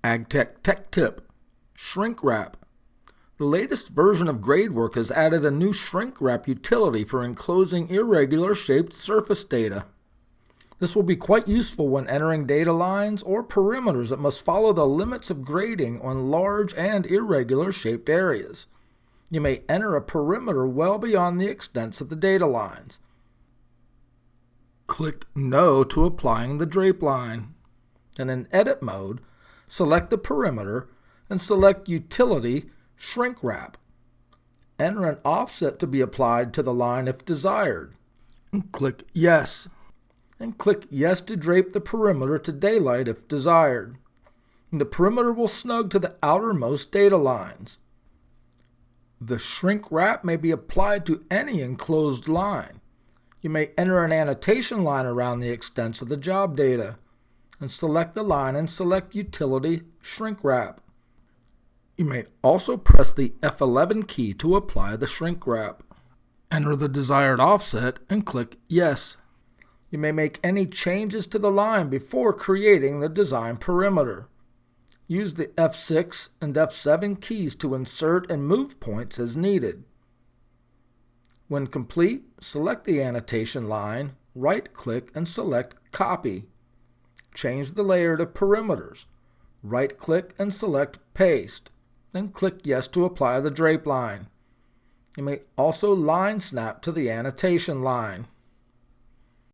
AgTech Tech Tip: Shrink Wrap. The latest version of Gradework has added a new shrink wrap utility for enclosing irregular shaped surface data. This will be quite useful when entering data lines or perimeters that must follow the limits of grading on large and irregular shaped areas. You may enter a perimeter well beyond the extents of the data lines. Click No to applying the drape line. And in Edit mode, select the perimeter and select Utility Shrink Wrap. Enter an offset to be applied to the line if desired. And click Yes. And click Yes to drape the perimeter to daylight if desired. And the perimeter will snug to the outermost data lines. The shrink wrap may be applied to any enclosed line. You may enter an annotation line around the extents of the job data, and select the line and select Utility Shrink Wrap. You may also press the F11 key to apply the shrink wrap. Enter the desired offset and click Yes. You may make any changes to the line before creating the design perimeter. Use the F6 and F7 keys to insert and move points as needed. When complete, select the annotation line, right-click and select Copy. Change the layer to Perimeters. Right-click and select Paste. Then click Yes to apply the drape line. You may also line snap to the annotation line.